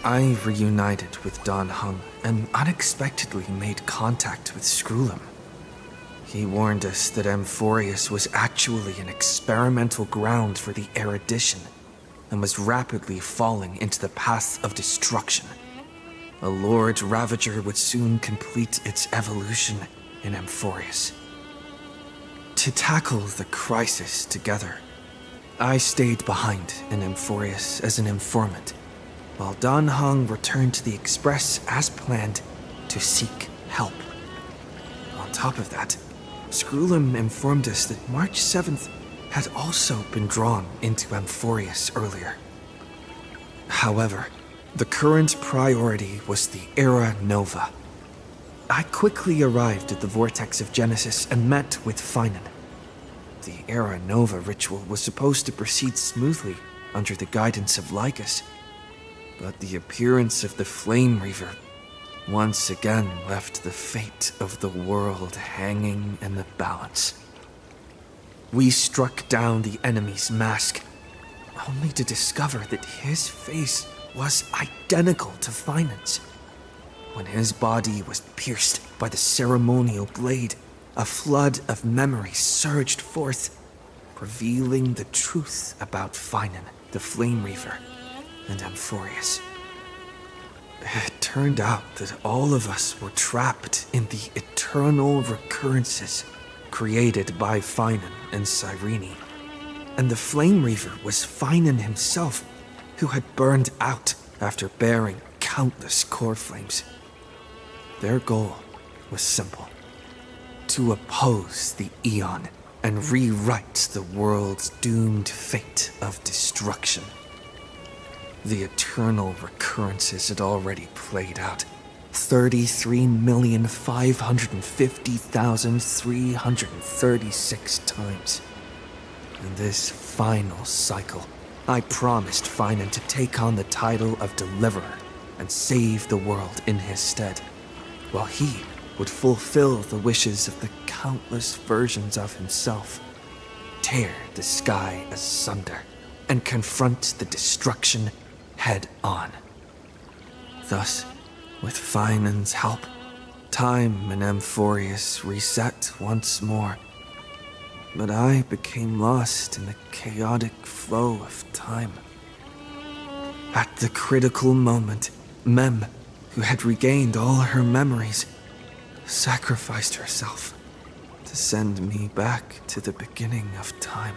I reunited with Don Hung and unexpectedly made contact with Skrullum. He warned us that Amphorius was actually an experimental ground for the erudition and was rapidly falling into the path of destruction. A Lord Ravager would soon complete its evolution in Amphorius. To tackle the crisis together, I stayed behind in Amphorius as an informant, while Don Hung returned to the Express as planned to seek help. On top of that, Skrullum informed us that March 7th had also been drawn into Amphorius earlier. However, the current priority was the Era Nova. I quickly arrived at the Vortex of Genesis and met with Finan. The Era Nova ritual was supposed to proceed smoothly under the guidance of Lycus, but the appearance of the Flame Reaver once again left the fate of the world hanging in the balance. We struck down the enemy's mask, only to discover that his face was identical to Finan's. When his body was pierced by the ceremonial blade, a flood of memories surged forth, revealing the truth about Finan, the Flame Reaver, and Amphorius. It turned out that all of us were trapped in the eternal recurrences created by Finan and Cyrene, and the Flame Reaver was Finan himself, who had burned out after bearing countless core flames. Their goal was simple: to oppose the Aeon and rewrite the world's doomed fate of destruction. The eternal recurrences had already played out 33,550,336 times. In this final cycle, I promised Finan to take on the title of Deliverer and save the world in his stead, while he would fulfill the wishes of the countless versions of himself, tear the sky asunder, and confront the destruction head on. Thus, with Finan's help, time in Amphorius reset once more. But I became lost in the chaotic flow of time. At the critical moment, Mem, who had regained all her memories, sacrificed herself to send me back to the beginning of time.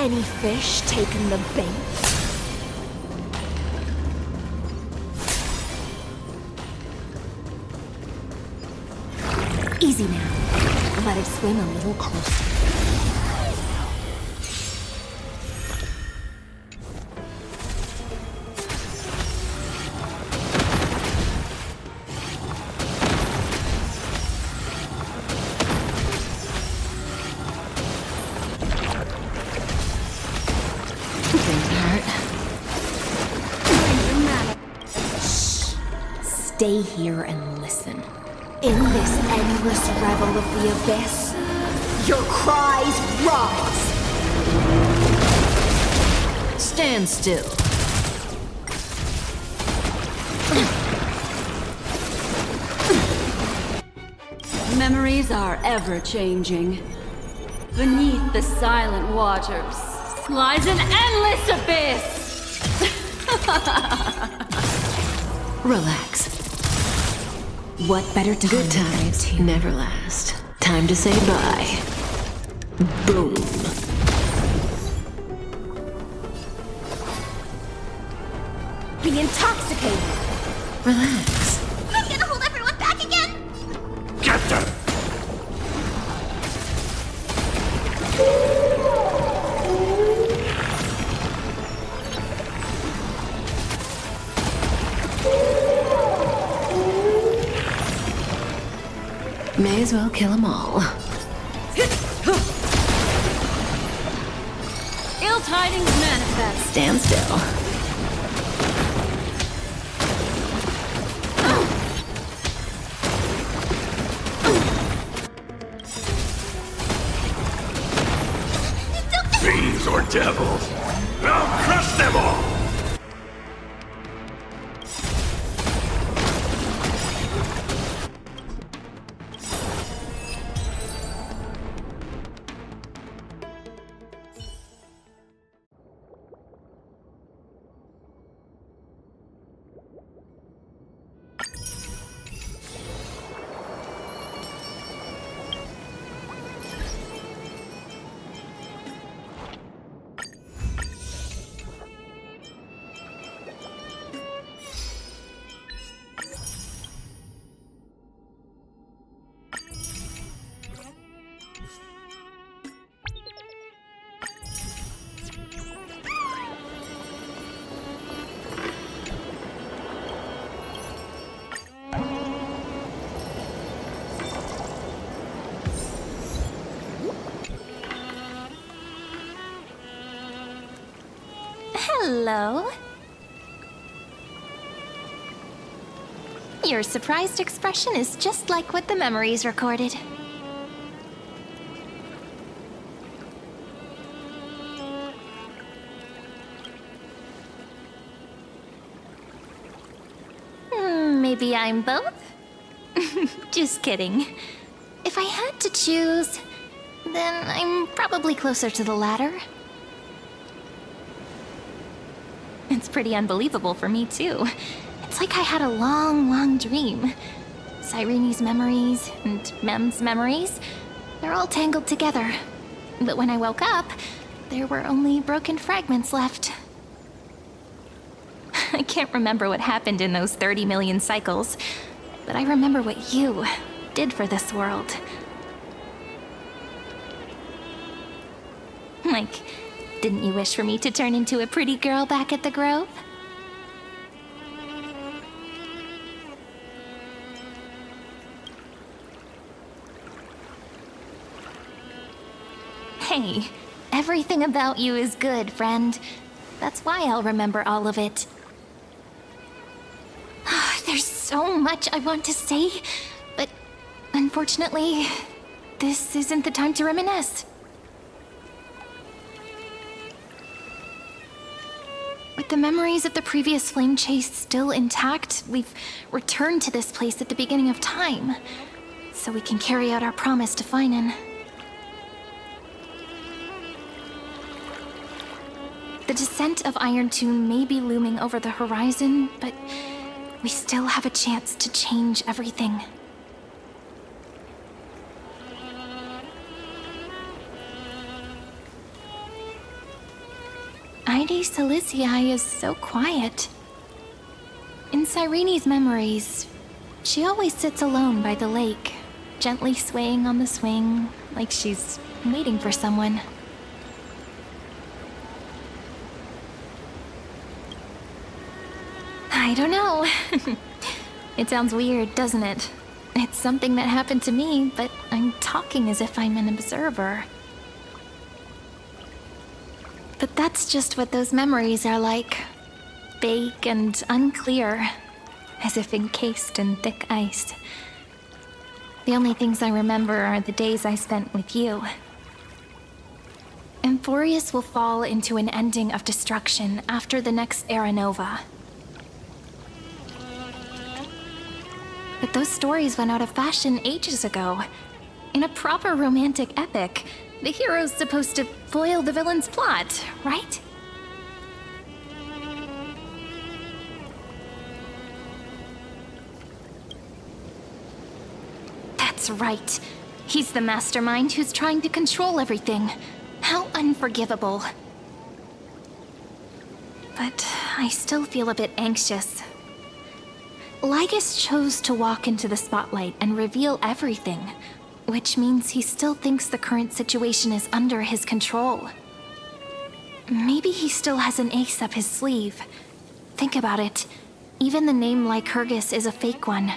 any fish taken the bait? Easy now. Let it swim a little closer. Stay here and listen. In this endless revel of the abyss, your cries rise! Stand still. Memories are ever-changing. Beneath the silent waters lies an endless abyss! Relax. What better time? Good times never last. Time to say bye. Boom. Be intoxicated. Relax. I'm gonna hold everyone back again. Get them! May as well kill them all. Ill tidings manifest. Stand still. Fiends or devils, I'll crush them all! Hello. Your surprised expression is just like what the memories recorded. Maybe I'm both? Just kidding. If I had to choose, then I'm probably closer to the latter. It's pretty unbelievable for me, too. It's like I had a long dream. Cyrene's memories and Mem's memories, they're all tangled together. But when I woke up, there were only broken fragments left. I can't remember what happened in those 30 million cycles, but I remember what you did for this world. Like, didn't you wish for me to turn into a pretty girl back at the Grove? Hey, everything about you is good, friend. That's why I'll remember all of it. There's so much I want to say, but unfortunately, this isn't the time to reminisce. With the memories of the previous flame chase still intact, we've returned to this place at the beginning of time, so we can carry out our promise to Finan. The descent of Iron Tomb may be looming over the horizon, but we still have a chance to change everything. Heidi Silicii is so quiet. In Cyrene's memories, she always sits alone by the lake, gently swaying on the swing, like she's waiting for someone. I don't know. It sounds weird, doesn't it? It's something that happened to me, but I'm talking as if I'm an observer. But that's just what those memories are like. Vague and unclear, as if encased in thick ice. The only things I remember are the days I spent with you. Emphorius will fall into an ending of destruction after the next Era Nova. But those stories went out of fashion ages ago. In a proper romantic epic, the hero's supposed to foil the villain's plot, right? That's right. He's the mastermind who's trying to control everything. How unforgivable. But I still feel a bit anxious. Lygus chose to walk into the spotlight and reveal everything, which means he still thinks the current situation is under his control. Maybe he still has an ace up his sleeve. Think about it. Even the name Lycurgus is a fake one.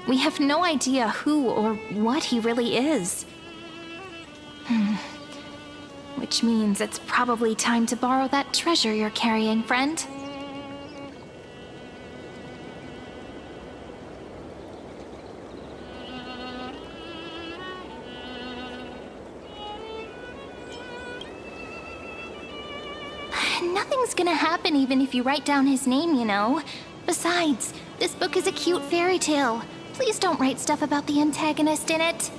We have no idea who or what he really is. Which means it's probably time to borrow that treasure you're carrying, friend. Nothing's gonna happen even if you write down his name, you know. Besides, this book is a cute fairy tale. Please don't write stuff about the antagonist in it.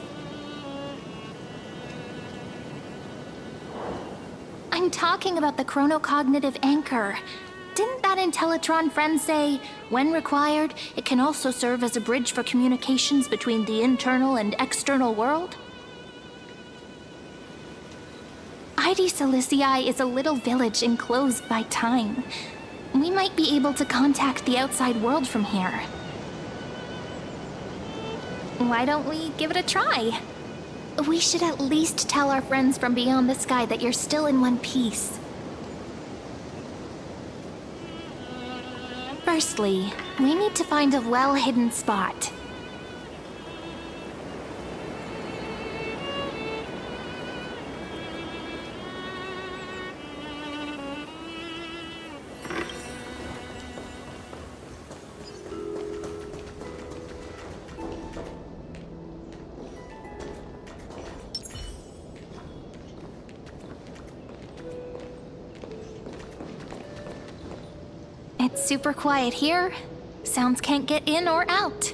I'm talking about the chronocognitive anchor. Didn't that Intellitron friend say, when required, it can also serve as a bridge for communications between the internal and external world? Heidi Silicii is a little village enclosed by time. We might be able to contact the outside world from here. Why don't we give it a try? We should at least tell our friends from beyond the sky that you're still in one piece. Firstly, we need to find a well-hidden spot. It's super quiet here. Sounds can't get in or out.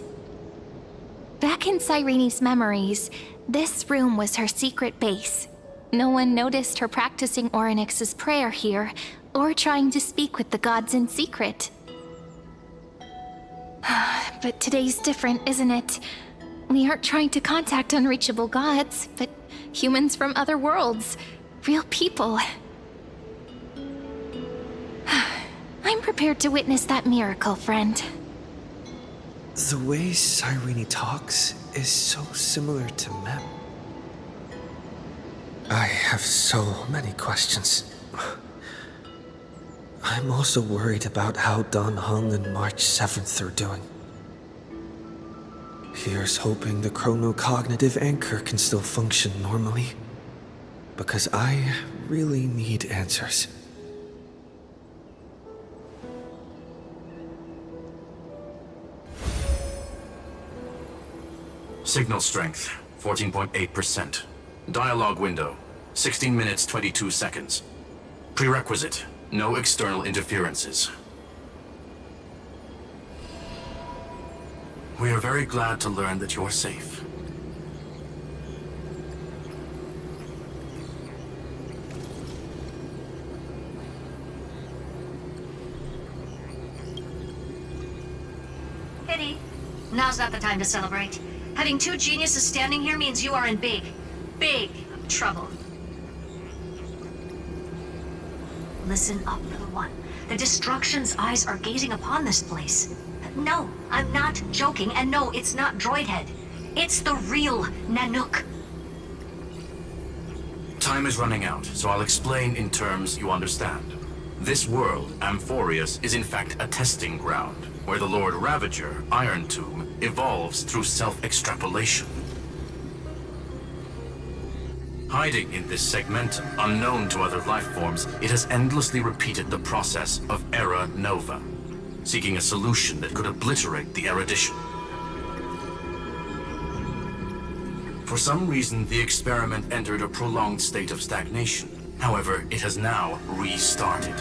Back in Cyrene's memories, this room was her secret base. No one noticed her practicing Orynyx's prayer here, or trying to speak with the gods in secret. But today's different, isn't it? We aren't trying to contact unreachable gods, but humans from other worlds. Real people. I'm prepared to witness that miracle, friend. The way Cyrene talks is so similar to Mem. I have so many questions. I'm also worried about how Dan Heng and March 7th are doing. Here's hoping the chronocognitive anchor can still function normally. Because I really need answers. Signal strength, 14.8%. Dialogue window, 16 minutes 22 seconds. Prerequisite, no external interferences. We are very glad to learn that you're safe. Pity. Now's not the time to celebrate. Having two geniuses standing here means you are in big trouble. Listen up, little one. The Destruction's eyes are gazing upon this place. No, I'm not joking, and no, it's not Droidhead. It's the real Nanook. Time is running out, so I'll explain in terms you understand. This world, Amphorius, is in fact a testing ground, where the Lord Ravager, Iron Tomb, evolves through self-extrapolation. Hiding in this segmentum, unknown to other life forms, it has endlessly repeated the process of Era Nova, seeking a solution that could obliterate the erudition. For some reason, the experiment entered a prolonged state of stagnation. However, it has now restarted.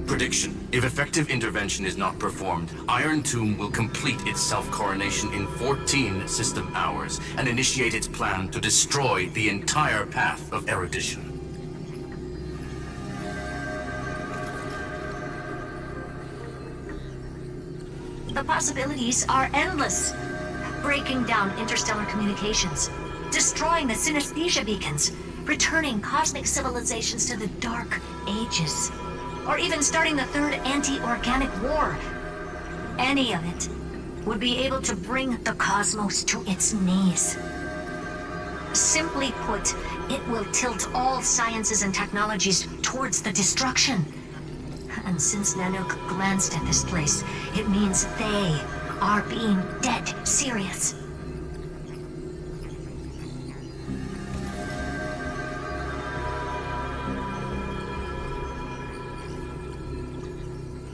Prediction: if effective intervention is not performed, Iron Tomb will complete its self-coronation in 14 system hours and initiate its plan to destroy the entire path of erudition. The possibilities are endless. Breaking down interstellar communications, destroying the synesthesia beacons, returning cosmic civilizations to the Dark Ages, or even starting the third anti-organic war. Any of it would be able to bring the cosmos to its knees. Simply put, it will tilt all sciences and technologies towards the destruction. And since Nanook glanced at this place, it means they are being dead serious.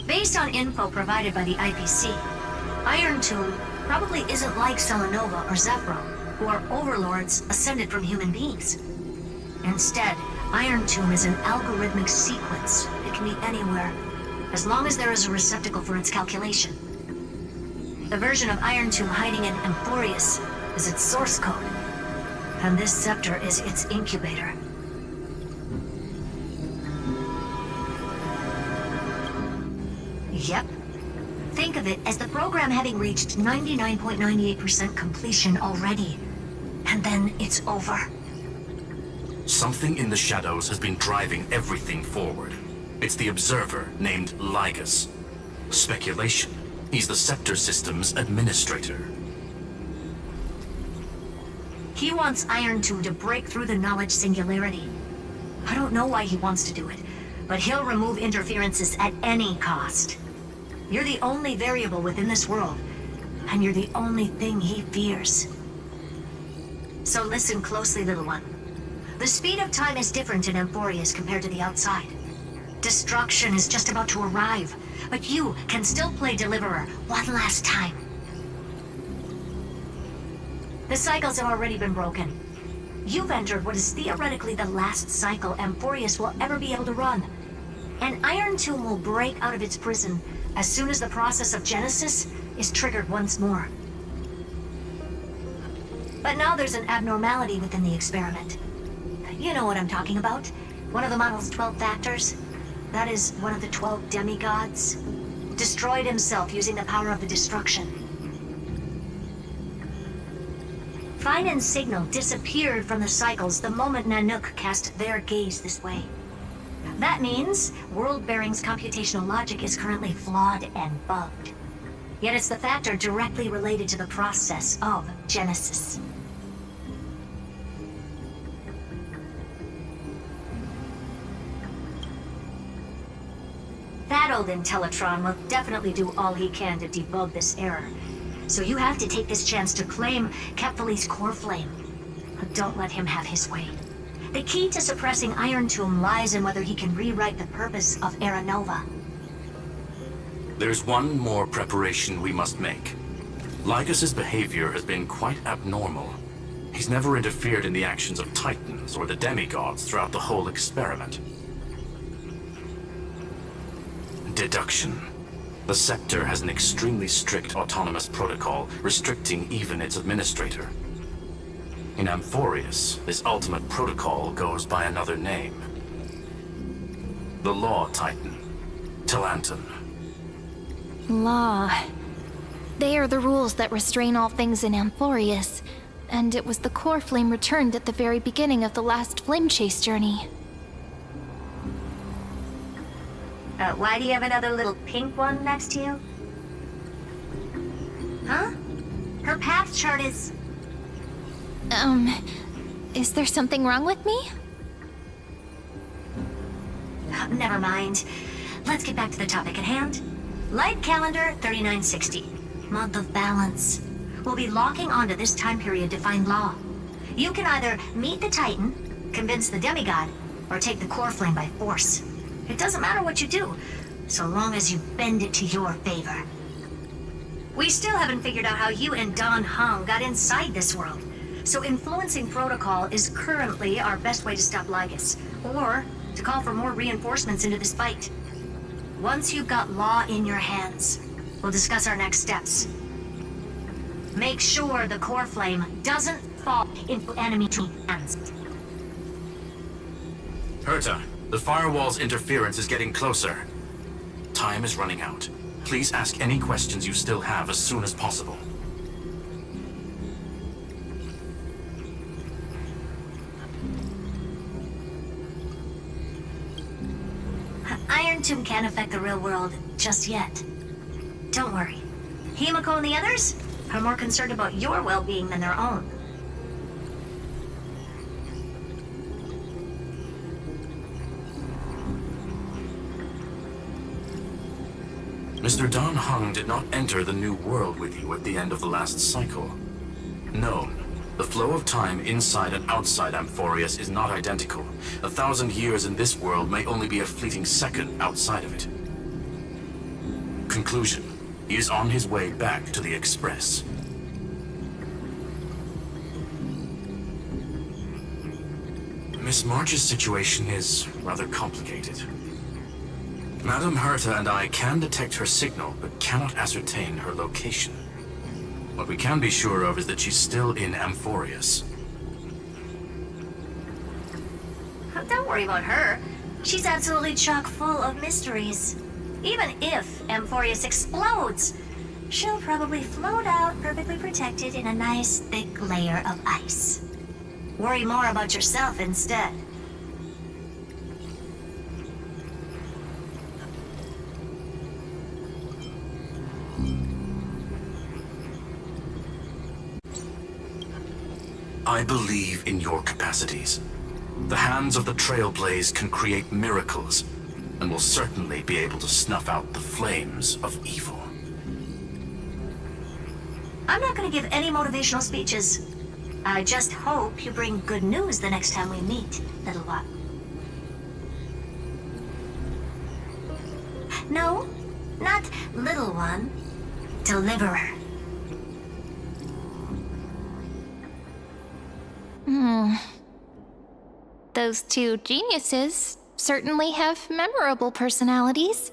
Based on info provided by the IPC, Iron Tomb probably isn't like Selenova or Zephyro, who are overlords ascended from human beings. Instead, Iron Tomb is an algorithmic sequence. It can be anywhere, as long as there is a receptacle for its calculation. The version of Iron Tomb hiding in Amphorius is its source code, and this scepter is its incubator. Yep. Think of it as the program having reached 99.98% completion already. And then it's over. Something in the shadows has been driving everything forward. It's the Observer named Lygus. Speculation: he's the Scepter System's administrator. He wants Iron Tomb to break through the knowledge singularity. I don't know why he wants to do it, but he'll remove interferences at any cost. You're the only variable within this world, and you're the only thing he fears. So listen closely, little one. The speed of time is different in Amphorius compared to the outside. Destruction is just about to arrive, but you can still play Deliverer one last time. The cycles have already been broken. You've entered what is theoretically the last cycle Amphorius will ever be able to run. And Iron Tomb will break out of its prison as soon as the process of Genesis is triggered once more. But now there's an abnormality within the experiment. You know what I'm talking about. One of the model's 12 factors. That is one of the 12 demigods. Destroyed himself using the power of the destruction. Fine and Signal disappeared from the cycles the moment Nanook cast their gaze this way. That means World Bearing's computational logic is currently flawed and bugged. Yet it's the factor directly related to the process of Genesis. That old Intellitron will definitely do all he can to debug this error. So you have to take this chance to claim Kepfali's core flame. But don't let him have his way. The key to suppressing Iron Tomb lies in whether he can rewrite the purpose of Era Nova. There's one more preparation we must make. Lygus's behavior has been quite abnormal. He's never interfered in the actions of Titans or the demigods throughout the whole experiment. Deduction. The Scepter has an extremely strict autonomous protocol, restricting even its administrator. In Amphorius, this ultimate protocol goes by another name. The Law Titan, Talanton. Law. They are the rules that restrain all things in Amphorius. and it was the core flame returned at the very beginning of the last flame chase journey. Why do you have another little pink one next to you? Huh? Her path chart is... Is there something wrong with me? Never mind. Let's get back to the topic at hand. Light calendar 3960. Month of balance. We'll be locking onto this time period to find law. You can either meet the Titan, convince the demigod, or take the core flame by force. It doesn't matter what you do, so long as you bend it to your favor. We still haven't figured out how you and Don Hung got inside this world, so influencing protocol is currently our best way to stop Lygus, or to call for more reinforcements into this fight. Once you've got law in your hands, we'll discuss our next steps. Make sure the core flame doesn't fall into enemy hands. Herta, the firewall's interference is getting closer. Time is running out. Please ask any questions you still have as soon as possible. Iron Tomb can't affect the real world just yet. Don't worry. Himiko and the others are more concerned about your well-being than their own. Mr. Don Hung did not enter the new world with you at the end of the last cycle. No, the flow of time inside and outside Amphorius is not identical. 1,000 years in this world may only be a fleeting second outside of it. Conclusion. He is on his way back to the Express. Miss March's situation is rather complicated. Madame Herta and I can detect her signal, but cannot ascertain her location. What we can be sure of is that she's still in Amphorius. Don't worry about her. She's absolutely chock full of mysteries. Even if Amphorius explodes, she'll probably float out perfectly protected in a nice thick layer of ice. Worry more about yourself instead. I believe in your capacities. The hands of the Trailblaze can create miracles, and will certainly be able to snuff out the flames of evil. I'm not going to give any motivational speeches. I just hope you bring good news the next time we meet, little one. No, not little one. Deliverer. Those two geniuses certainly have memorable personalities.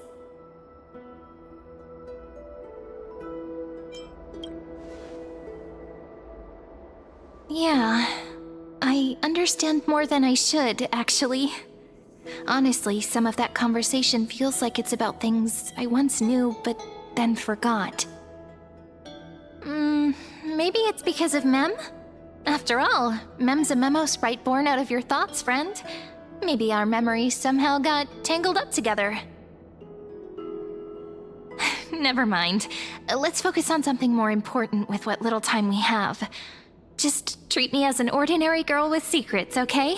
Yeah, I understand more than I should, actually. Honestly, some of that conversation feels like it's about things I once knew, but then forgot. Maybe it's because of Mem? After all, Mem's a memo sprite born out of your thoughts, friend. Maybe our memories somehow got tangled up together. Never mind. Let's focus on something more important with what little time we have. Just treat me as an ordinary girl with secrets, okay?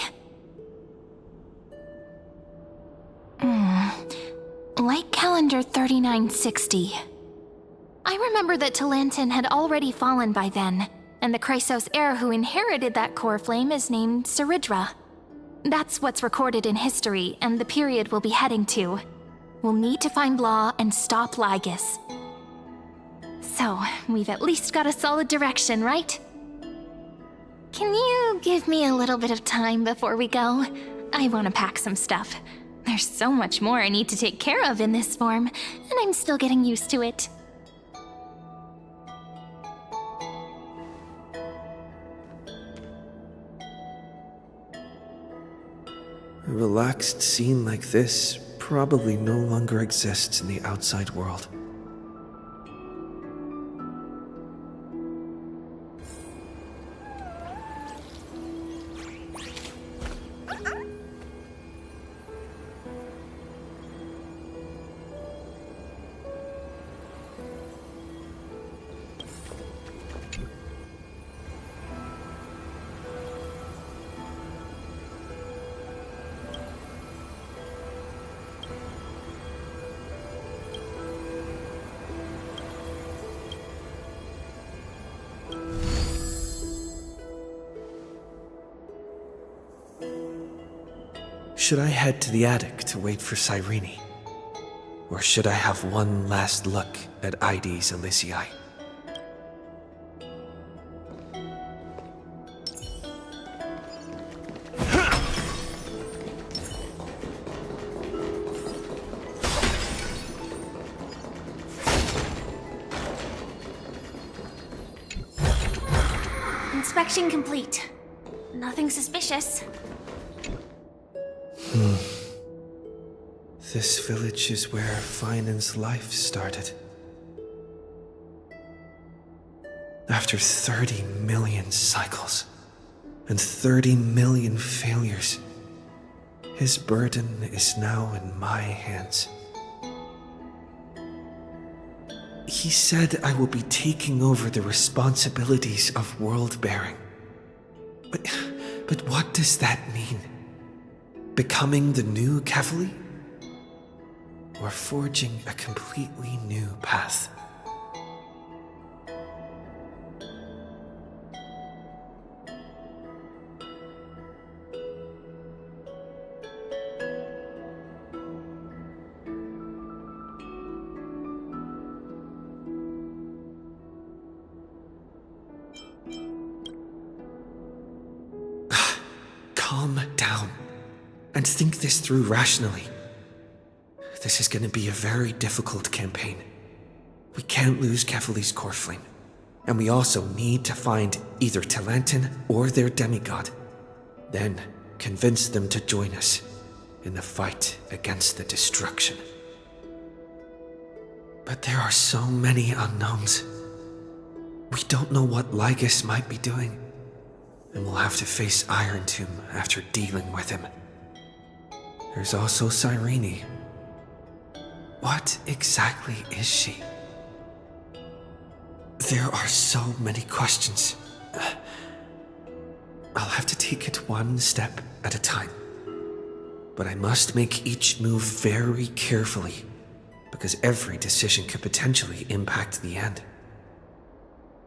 Light calendar 3960. I remember that Talantin had already fallen by then, and the Chrysos heir who inherited that core flame is named Saridra. That's what's recorded in history, and the period we'll be heading to. We'll need to find Law and stop Lygus. So, we've at least got a solid direction, right? Can you give me a little bit of time before we go? I want to pack some stuff. There's so much more I need to take care of in this form, and I'm still getting used to it. A relaxed scene like this probably no longer exists in the outside world. Should I head to the attic to wait for Cyrene? Or should I have one last look at Ides Elysiae? Inspection complete. Nothing suspicious. This village is where Finan's life started. After 30 million cycles and 30 million failures, his burden is now in my hands. He said I will be taking over the responsibilities of world-bearing. But what does that mean? Becoming the new Kefali? Or forging a completely new path? Calm down and think this through rationally. This is going to be a very difficult campaign. We can't lose Kefali's core flame, and we also need to find either Talantin or their demigod. Then convince them to join us in the fight against the destruction. But there are so many unknowns. We don't know what Lygus might be doing, and we'll have to face Iron Tomb after dealing with him. There's also Cyrene. What exactly is she? There are so many questions. I'll have to take it one step at a time. But I must make each move very carefully, because every decision could potentially impact the end.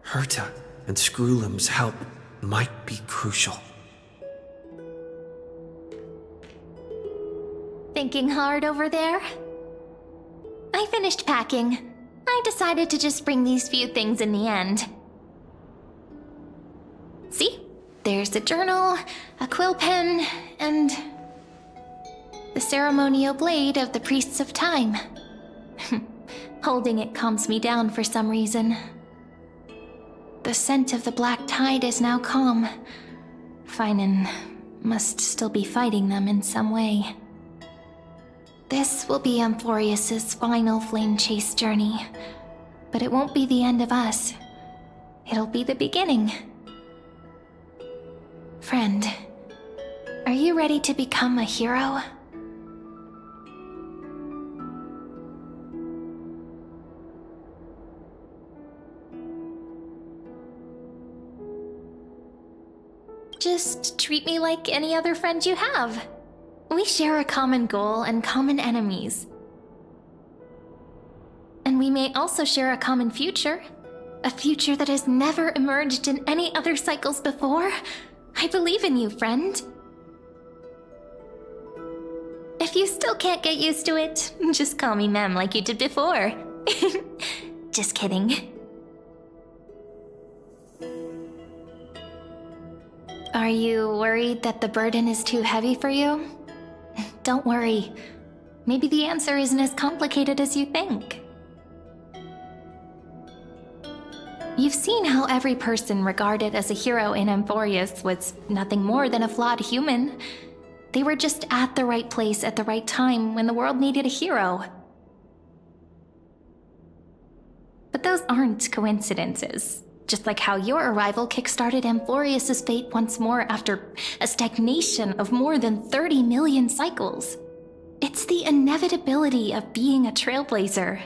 Herta and Skrullum's help might be crucial. Thinking hard over there? I finished packing. I decided to just bring these few things in the end. See? There's a journal, a quill pen, and the ceremonial blade of the Priests of Time. Holding it calms me down for some reason. The scent of the black tide is now calm. Finan must still be fighting them in some way. This will be Amphorius's final flame chase journey, but it won't be the end of us. It'll be the beginning. Friend, are you ready to become a hero? Just treat me like any other friend you have. We share a common goal and common enemies. And we may also share a common future. A future that has never emerged in any other cycles before. I believe in you, friend. If you still can't get used to it, just call me Mem like you did before. Just kidding. Are you worried that the burden is too heavy for you? Don't worry. Maybe the answer isn't as complicated as you think. You've seen how every person regarded as a hero in Amphorius was nothing more than a flawed human. They were just at the right place at the right time when the world needed a hero. But those aren't coincidences. Just like how your arrival kickstarted Amphorius's fate once more after a stagnation of more than 30 million cycles. It's the inevitability of being a trailblazer.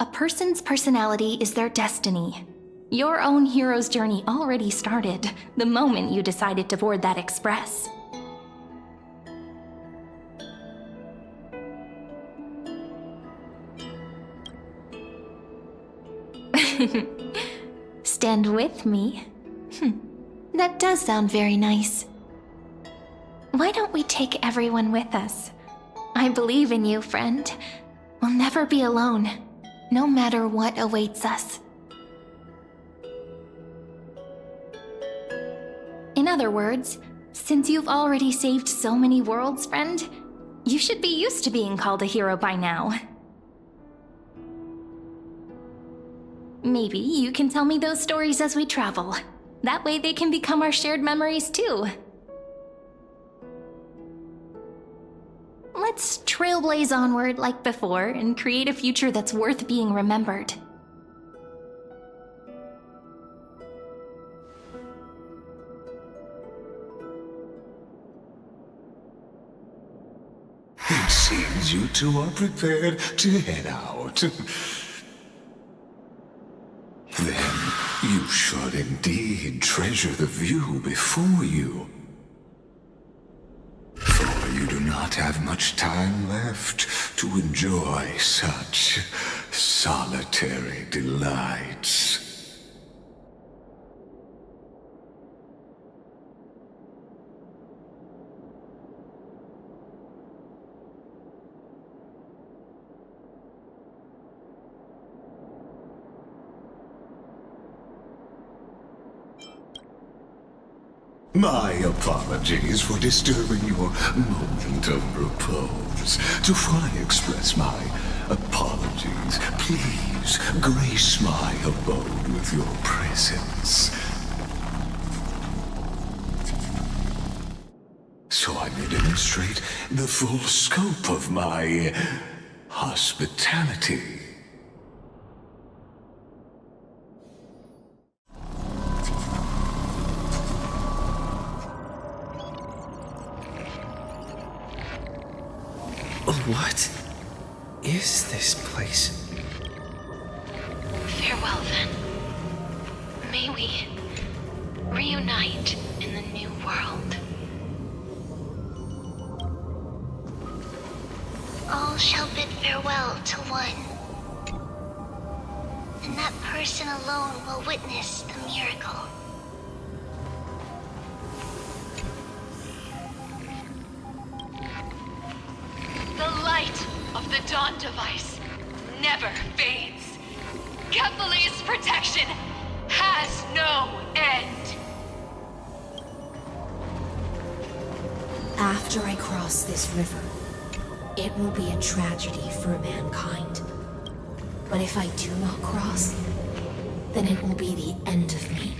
A person's personality is their destiny. Your own hero's journey already started the moment you decided to board that express. Stand with me? That does sound very nice. Why don't we we take everyone with us? I believe in you, friend. We'll never be alone, no matter what awaits us. In other words, since you've already saved so many worlds, friend, you should be used to being called a hero by now. Maybe you can tell me those stories as we travel. That way they can become our shared memories too. Let's trailblaze onward like before and create a future that's worth being remembered. It seems you two are prepared to head out. Then you should indeed treasure the view before you. For you do not have much time left to enjoy such solitary delights. My apologies for disturbing your moment of repose. To fully express my apologies, please grace my abode with your presence, so I may demonstrate the full scope of my hospitality. What is this place? Farewell, then. May we reunite in the new world. All shall bid farewell to one. And that person alone will witness the miracle. The light of the Dawn device never fades. Kephal's protection has no end. After I cross this river, it will be a tragedy for mankind. But if I do not cross, then it will be the end of me.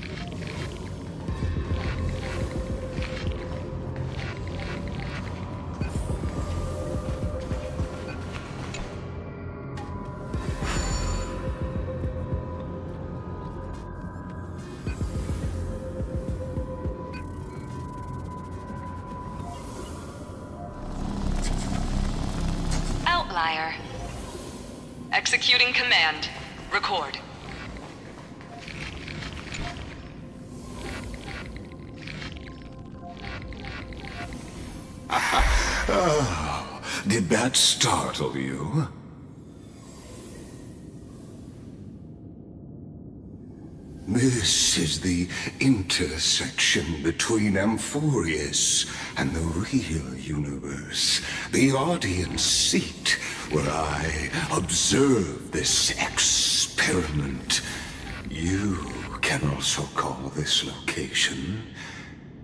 Outlier. Executing command. Record. Oh, did that startle you? This is the intersection between Amphorius and the real universe. The audience seat where I observe this experiment. You can also call this location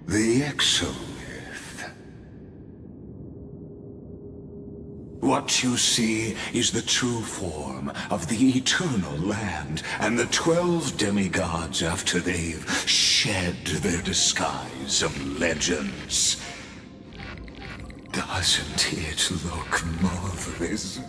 the Exomyth. What you see is the true form of the eternal land and the 12 demigods after they've shed their disguise of legends. Doesn't it look marvelous?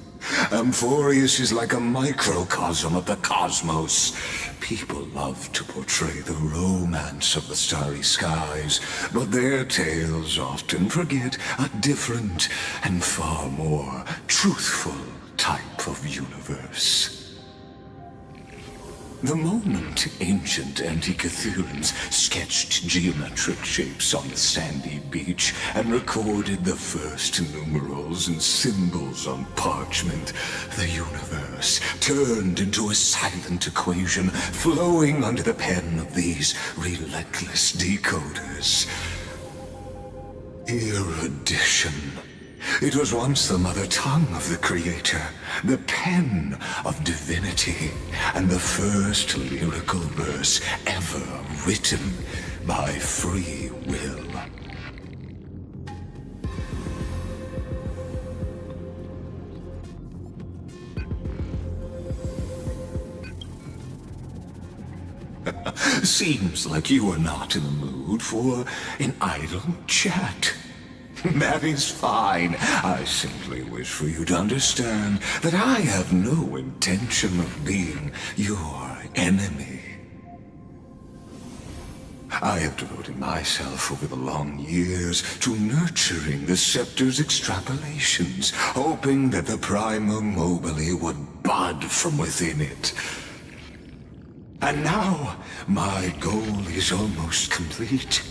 Amphorius is like a microcosm of the cosmos. People love to portray the romance of the starry skies, but their tales often forget a different and far more truthful type of universe. The moment ancient Antikytherians sketched geometric shapes on the sandy beach and recorded the first numerals and symbols on parchment, the universe turned into a silent equation flowing under the pen of these relentless decoders. Erudition. It was once the mother tongue of the Creator, the pen of divinity, and the first lyrical verse ever written by free will. Seems like you are not in the mood for an idle chat. That is fine. I simply wish for you to understand that I have no intention of being your enemy. I have devoted myself over the long years to nurturing the Scepter's extrapolations, hoping that the Prima Mobile would bud from within it. And now, my goal is almost complete.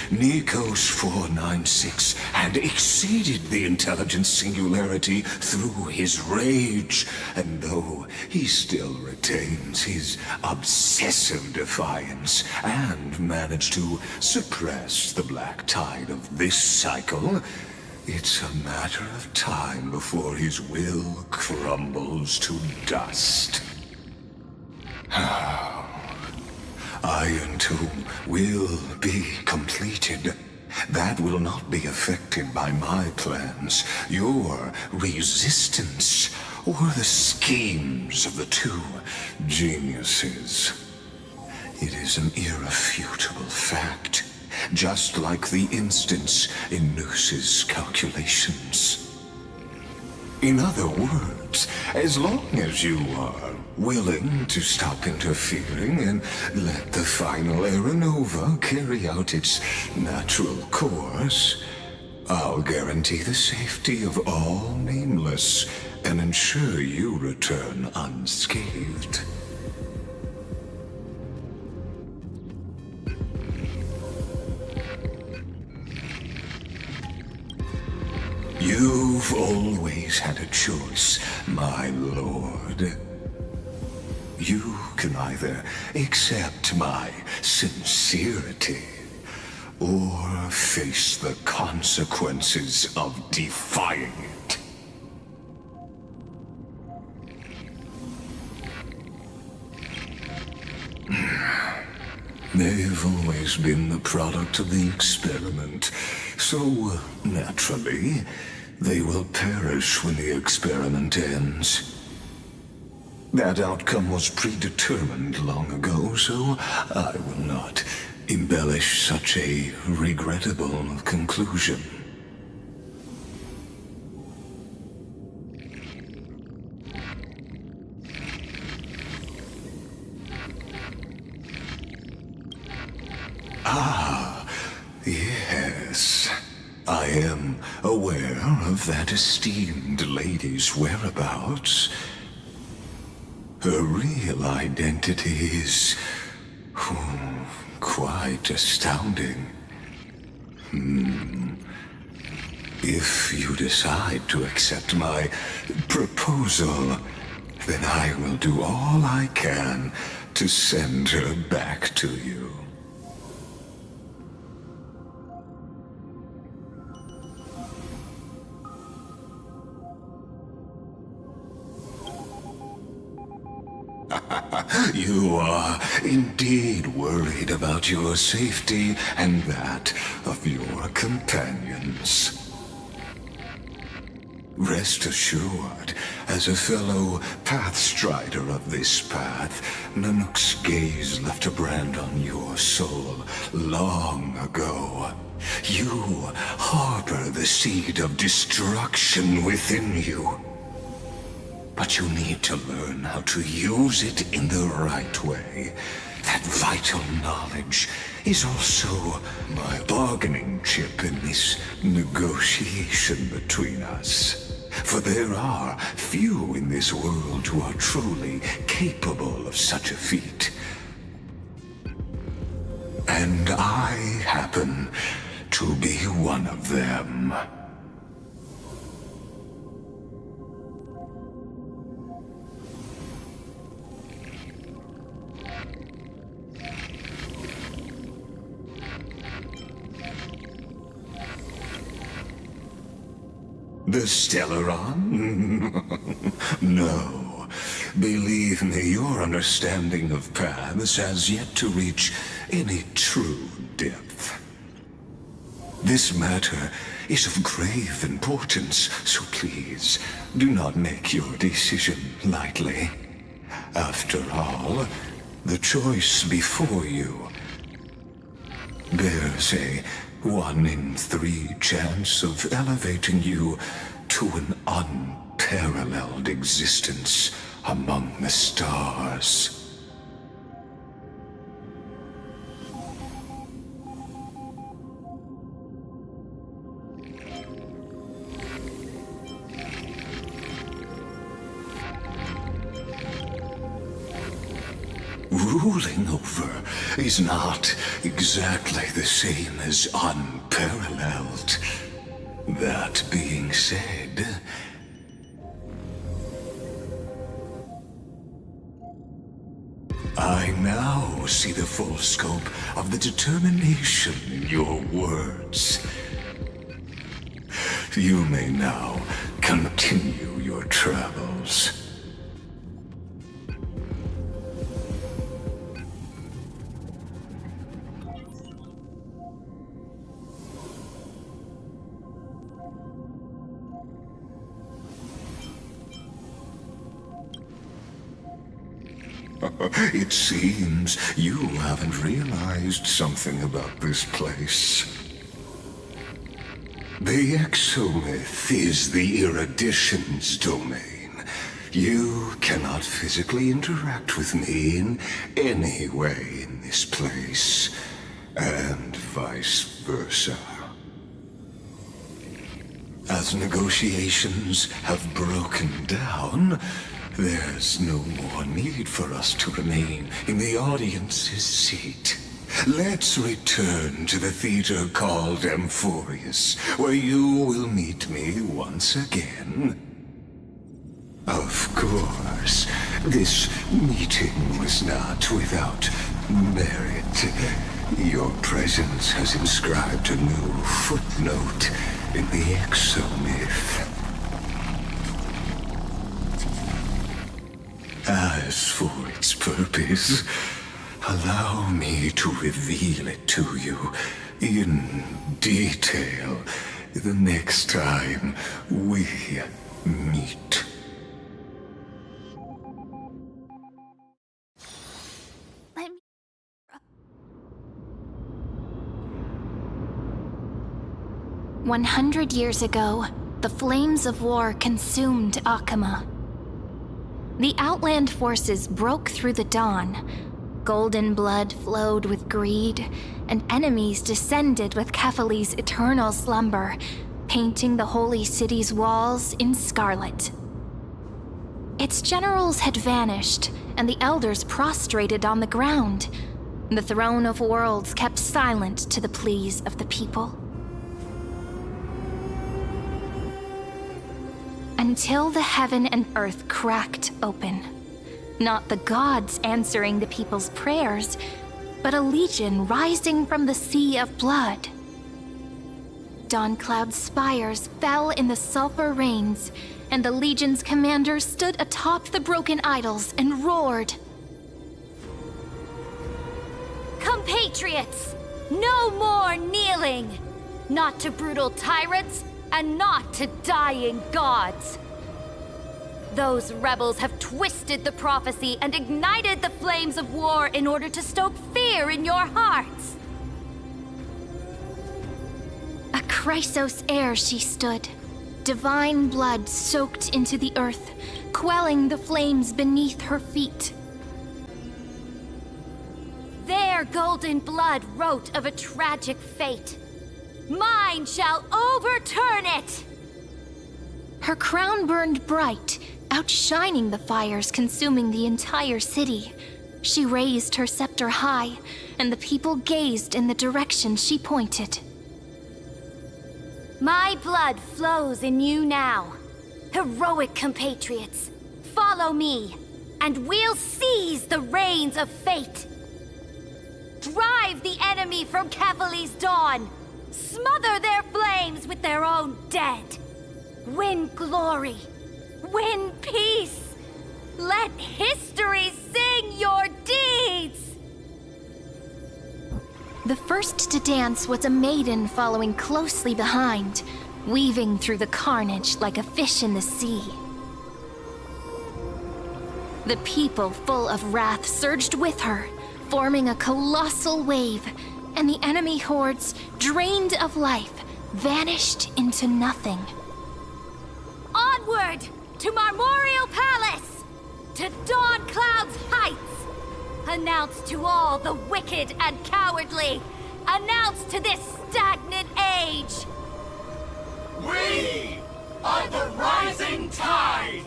Nikos 496 had exceeded the intelligence singularity through his rage, and though he still retains his obsessive defiance and managed to suppress the black tide of this cycle, it's a matter of time before his will crumbles to dust. Iron Tomb will be completed. That will not be affected by my plans, your resistance, or the schemes of the two geniuses. It is an irrefutable fact, just like the instance in Noose's calculations. In other words, as long as you are willing to stop interfering and let the final Aeronova carry out its natural course, I'll guarantee the safety of all nameless and ensure you return unscathed. You've always had a choice, my lord. You can either accept my sincerity or face the consequences of defying it. They've always been the product of the experiment, so naturally, they will perish when the experiment ends. That outcome was predetermined long ago, so I will not embellish such a regrettable conclusion. Ah, yes. I am aware of that esteemed lady's whereabouts. Her real identity is quite astounding. If you decide to accept my proposal, then I will do all I can to send her back to you. You are indeed worried about your safety and that of your companions. Rest assured, as a fellow pathstrider of this path, Nanook's gaze left a brand on your soul long ago. You harbor the seed of destruction within you. But you need to learn how to use it in the right way. That vital knowledge is also my bargaining chip in this negotiation between us. For there are few in this world who are truly capable of such a feat. And I happen to be one of them. The Stellaron? No. Believe me, your understanding of paths has yet to reach any true depth. This matter is of grave importance, so please, do not make your decision lightly. After all, the choice before you bears a 1 in 3 chance of elevating you to an unparalleled existence among the stars. Ruling over is not exactly the same as unparalleled. That being said, I now see the full scope of the determination in your words. You may now continue your travels. It seems you haven't realized something about this place. The exomyth is the erudition's domain. You cannot physically interact with me in any way in this place, and vice versa. As negotiations have broken down, there's no more need for us to remain in the audience's seat. Let's return to the theater called Amphorius, where you will meet me once again. Of course, this meeting was not without merit. Your presence has inscribed a new footnote in the exomyth. As for its purpose, allow me to reveal it to you in detail the next time we meet. Let me... 100 years ago, the flames of war consumed Akama. The Outland forces broke through the dawn. Golden blood flowed with greed, and enemies descended with Kefali's eternal slumber, painting the holy city's walls in scarlet. Its generals had vanished, and the elders prostrated on the ground. The throne of worlds kept silent to the pleas of the people. Until the heaven and earth cracked open. Not the gods answering the people's prayers, but a legion rising from the sea of blood. Dawncloud's spires fell in the sulfur rains, and the legion's commander stood atop the broken idols and roared. Compatriots, no more kneeling! Not to brutal tyrants, and not to dying gods. Those rebels have twisted the prophecy and ignited the flames of war in order to stoke fear in your hearts. A Chrysos heir she stood, divine blood soaked into the earth, quelling the flames beneath her feet. Their golden blood wrote of a tragic fate. Mine shall overturn it! Her crown burned bright, outshining the fires consuming the entire city. She raised her scepter high, and the people gazed in the direction she pointed. My blood flows in you now. Heroic compatriots, follow me, and we'll seize the reins of fate. Drive the enemy from Kefali's dawn. Smother their flames with their own dead. Win glory! Win peace! Let history sing your deeds! The first to dance was a maiden following closely behind, weaving through the carnage like a fish in the sea. The people, full of wrath, surged with her, forming a colossal wave, and the enemy hordes, drained of life, vanished into nothing. Onward to Marmoreal Palace! To Dawn Cloud's heights! Announce to all the wicked and cowardly! Announce to this stagnant age! We are the rising tide!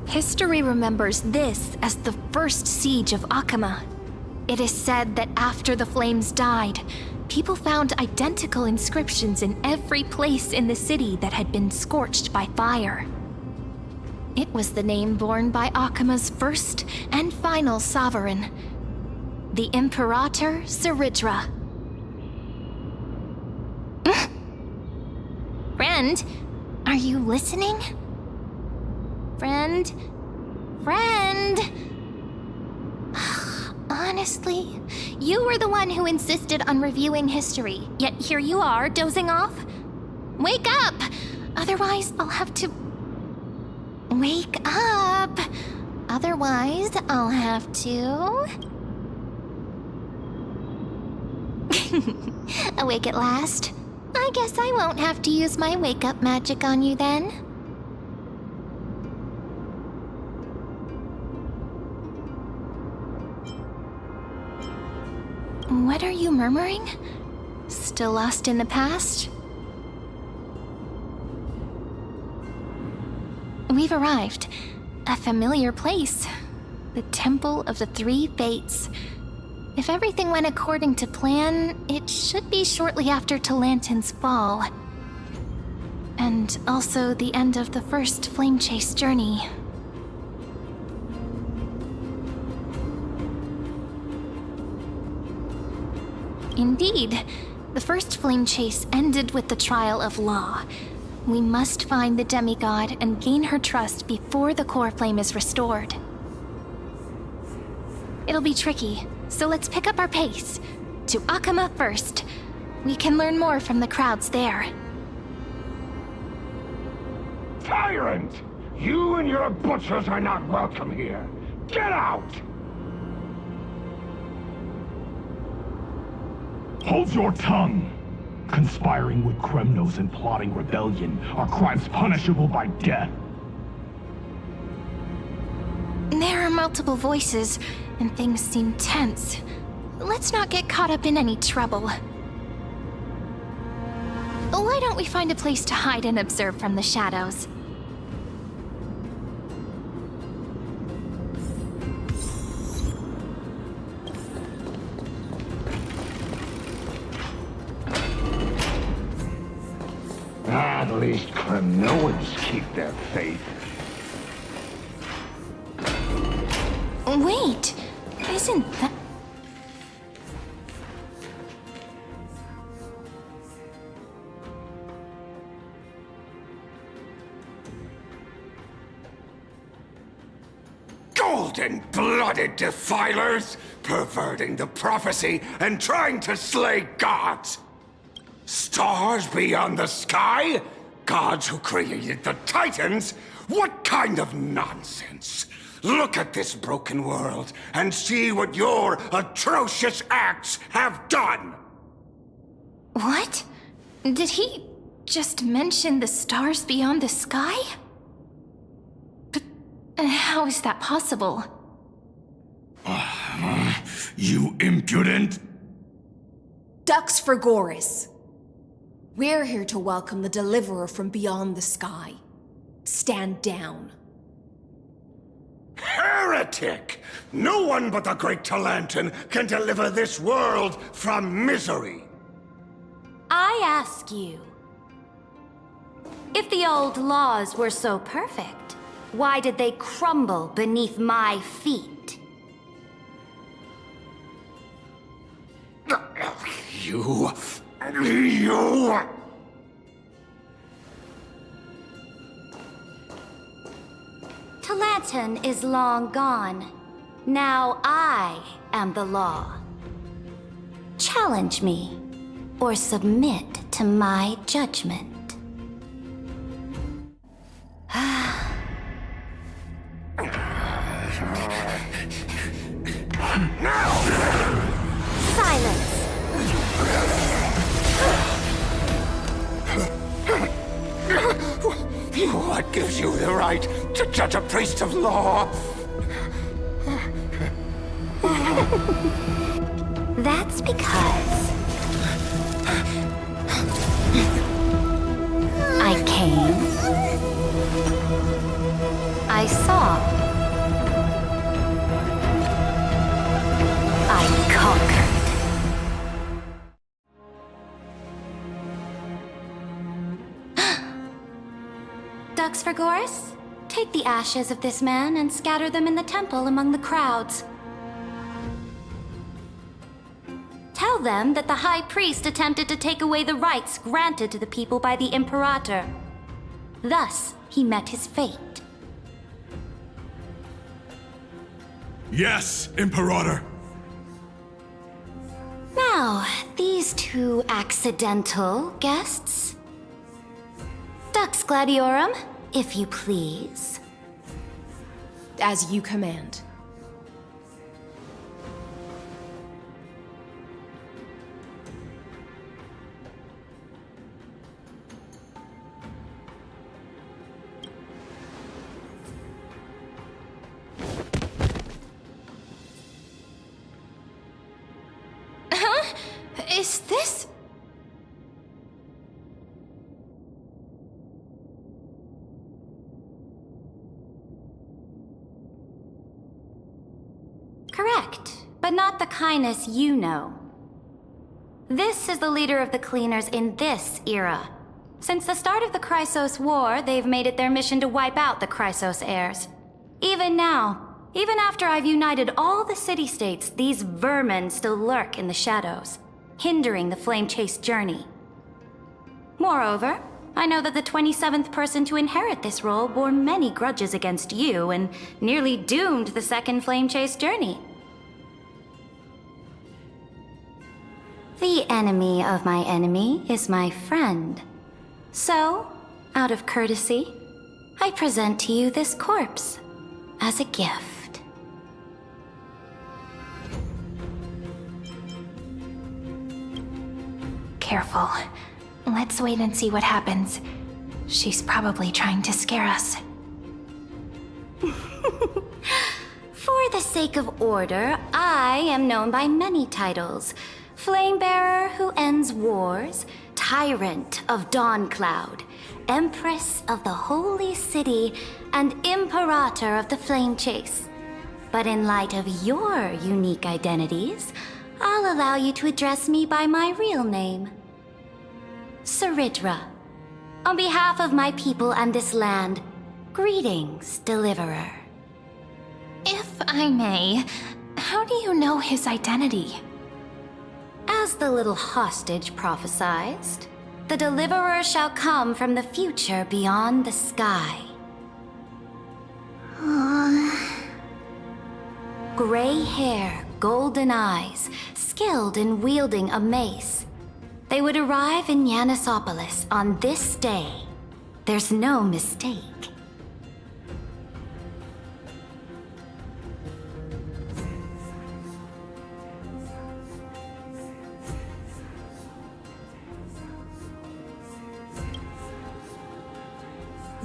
History remembers this as the first siege of Akama. It is said that after the flames died, people found identical inscriptions in every place in the city that had been scorched by fire. It was the name borne by Akama's first and final sovereign, the Imperator Seridra. Friend, are you listening? Friend? Honestly, you were the one who insisted on reviewing history, yet here you are, dozing off? Wake up! Otherwise, I'll have to... Wake up! Otherwise, I'll have to... Awake at last? I guess I won't have to use my wake-up magic on you then. What are you murmuring? Still lost in the past? We've arrived. A familiar place. The Temple of the Three Fates. If everything went according to plan, it should be shortly after Talantin's fall. And also the end of the first flame chase journey. Indeed, the first flame chase ended with the trial of Law. We must find the demigod and gain her trust before the core flame is restored. It'll be tricky, so let's pick up our pace. To Akama first. We can learn more from the crowds there. Tyrant! You and your butchers are not welcome here. Get out! Hold your tongue! Conspiring with Kremnos and plotting rebellion are crimes punishable by death. There are multiple voices, and things seem tense. Let's not get caught up in any trouble. Why don't we find a place to hide and observe from the shadows? At least Kremnoans keep their faith. Wait, isn't that... Golden-blooded defilers, perverting the prophecy and trying to slay gods. Stars beyond the sky? Gods who created the Titans? What kind of nonsense? Look at this broken world and see what your atrocious acts have done! What? Did he just mention the stars beyond the sky? But how is that possible? You impudent! Ducks for Goris. We're here to welcome the deliverer from beyond the sky. Stand down. Heretic! No one but the great Talantin can deliver this world from misery! I ask you, if the old laws were so perfect, why did they crumble beneath my feet? You... Talanton is long gone. Now I am the law. Challenge me, or submit to my judgment. Silence! What gives you the right to judge a priest of law? That's because I came, I saw, I conquered. Dux Vergoris, take the ashes of this man and scatter them in the temple among the crowds. Tell them that the High Priest attempted to take away the rights granted to the people by the Imperator. Thus, he met his fate. Yes, Imperator. Now, these two accidental guests. Dux Gladiorum, if you please. As you command. Is this... Correct, but not the kindness you know. This is the leader of the Cleaners in this era. Since the start of the Chrysos War, they've made it their mission to wipe out the Chrysos heirs. Even now, even after I've united all the city-states, these vermin still lurk in the shadows, hindering the flame-chase journey. Moreover, I know that the 27th person to inherit this role bore many grudges against you and nearly doomed the second flame-chase journey. The enemy of my enemy is my friend. So, out of courtesy, I present to you this corpse as a gift. Careful. Let's wait and see what happens. She's probably trying to scare us. For the sake of order, I am known by many titles. Flamebearer who ends wars, Tyrant of Dawncloud, Empress of the Holy City, and Imperator of the Flame Chase. But in light of your unique identities, I'll allow you to address me by my real name. Saridra. On behalf of my people and this land, greetings, Deliverer. If I may, how do you know his identity? As the little hostage prophesied, the Deliverer shall come from the future beyond the sky. Gray hair, golden eyes, skilled in wielding a mace. They would arrive in Yanisopolis on this day. There's no mistake.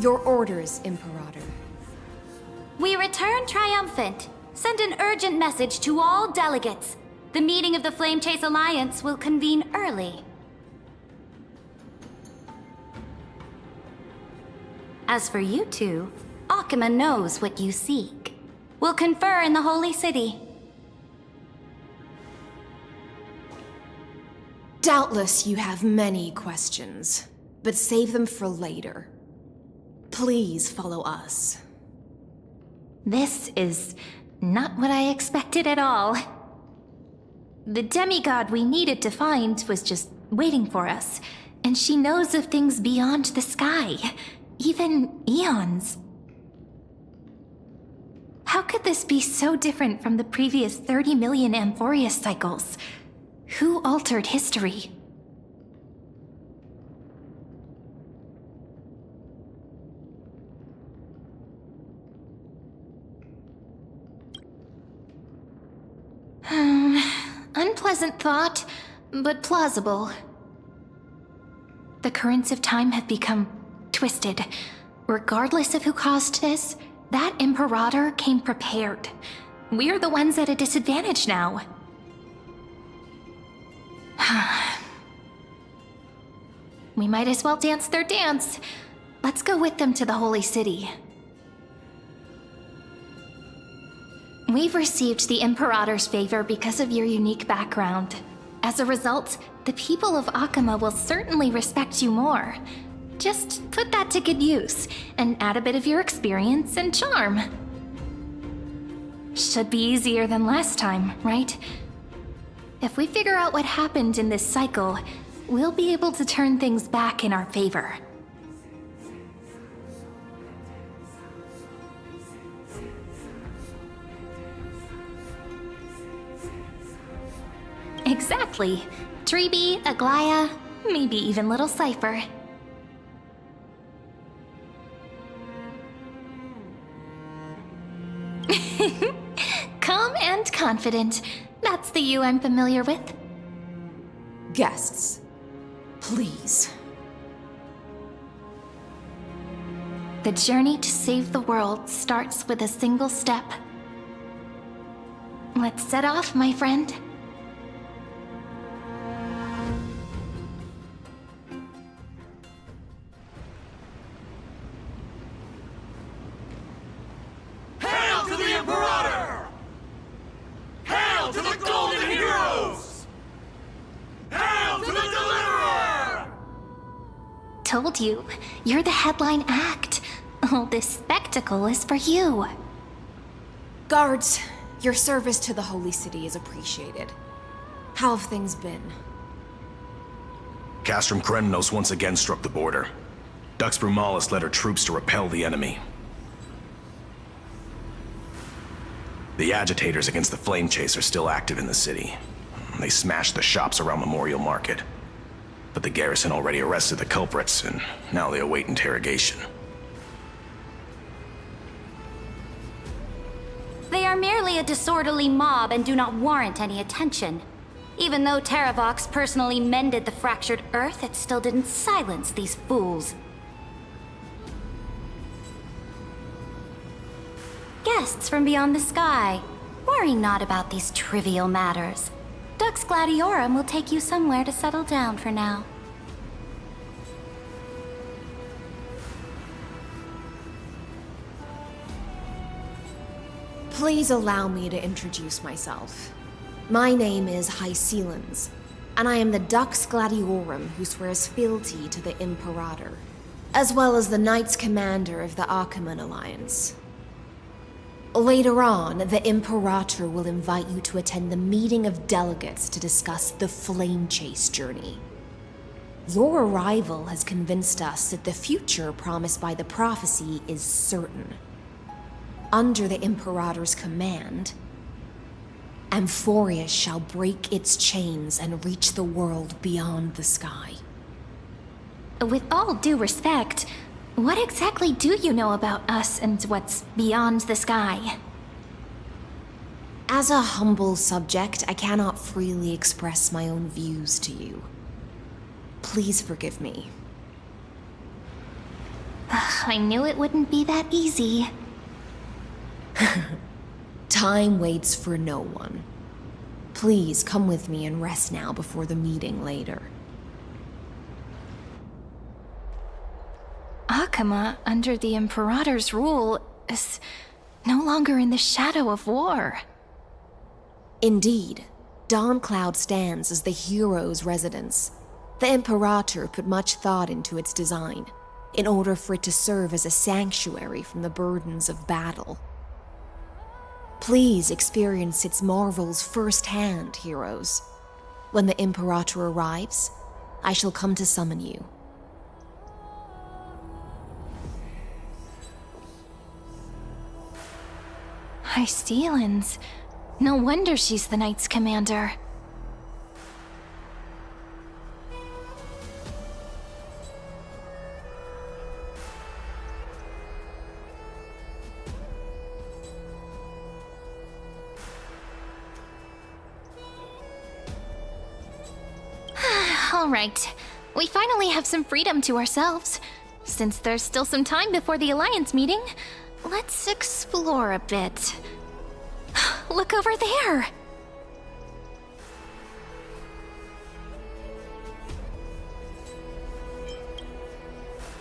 Your orders, Imperator. We return triumphant. Send an urgent message to all delegates. The meeting of the Flame Chase Alliance will convene early. As for you two, Akima knows what you seek. We'll confer in the Holy City. Doubtless you have many questions, but save them for later. Please follow us. This is not what I expected at all. The demigod we needed to find was just waiting for us, and she knows of things beyond the sky, even eons. How could this be so different from the previous 30 million Amphorius cycles? Who altered history? Unpleasant thought, but plausible. The currents of time have become twisted. Regardless of who caused this, that Imperator came prepared. We're the ones at a disadvantage now. We might as well dance their dance. Let's go with them to the Holy City. We've received the Imperator's favor because of your unique background. As a result, the people of Akama will certainly respect you more. Just put that to good use, and add a bit of your experience and charm. Should be easier than last time, right? If we figure out what happened in this cycle, we'll be able to turn things back in our favor. Exactly. Treeby, Aglaya, maybe even little Cypher. Calm and confident. That's the you I'm familiar with. Guests, please. The journey to save the world starts with a single step. Let's set off, my friend. Hail to the Imperator! Hail to the Golden Heroes! Hail to the Deliverer! Told you, you're the headline act. All this spectacle is for you. Guards, your service to the Holy City is appreciated. How have things been? Castrum Kremnos once again struck the border. Dux Brumalis led her troops to repel the enemy. The agitators against the Flame Chase are still active in the city. They smashed the shops around Memorial Market. But the garrison already arrested the culprits, and now they await interrogation. They are merely a disorderly mob and do not warrant any attention. Even though Terravox personally mended the fractured earth, it still didn't silence these fools. Guests from beyond the sky, worry not about these trivial matters. Dux Gladiorum will take you somewhere to settle down for now. Please allow me to introduce myself. My name is Hycelans, and I am the Dux Gladiorum who swears fealty to the Imperator, as well as the Knights Commander of the Achaemen Alliance. Later on, the Imperator will invite you to attend the meeting of delegates to discuss the Flame Chase journey. Your arrival has convinced us that the future promised by the prophecy is certain. Under the Imperator's command, Amphorius shall break its chains and reach the world beyond the sky. With all due respect, what exactly do you know about us and what's beyond the sky? As a humble subject, I cannot freely express my own views to you. Please forgive me. I knew it wouldn't be that easy. Time waits for no one. Please come with me and rest now before the meeting later. Akama, under the Imperator's rule, is no longer in the shadow of war. Indeed, Dawncloud stands as the hero's residence. The Imperator put much thought into its design, in order for it to serve as a sanctuary from the burdens of battle. Please experience its marvels firsthand, heroes. When the Imperator arrives, I shall come to summon you. High Steelens. No wonder she's the Knight's commander. All right. We finally have some freedom to ourselves. Since there's still some time before the Alliance meeting, let's explore a bit. Look over there!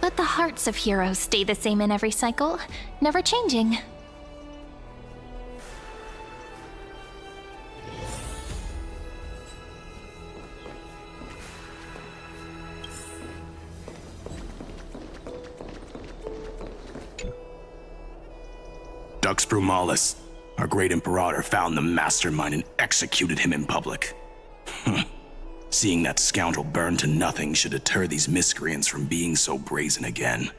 But the hearts of heroes stay the same in every cycle, never changing. Dux Brumalis, our great Imperator, found the mastermind and executed him in public. Seeing that scoundrel burn to nothing should deter these miscreants from being so brazen again.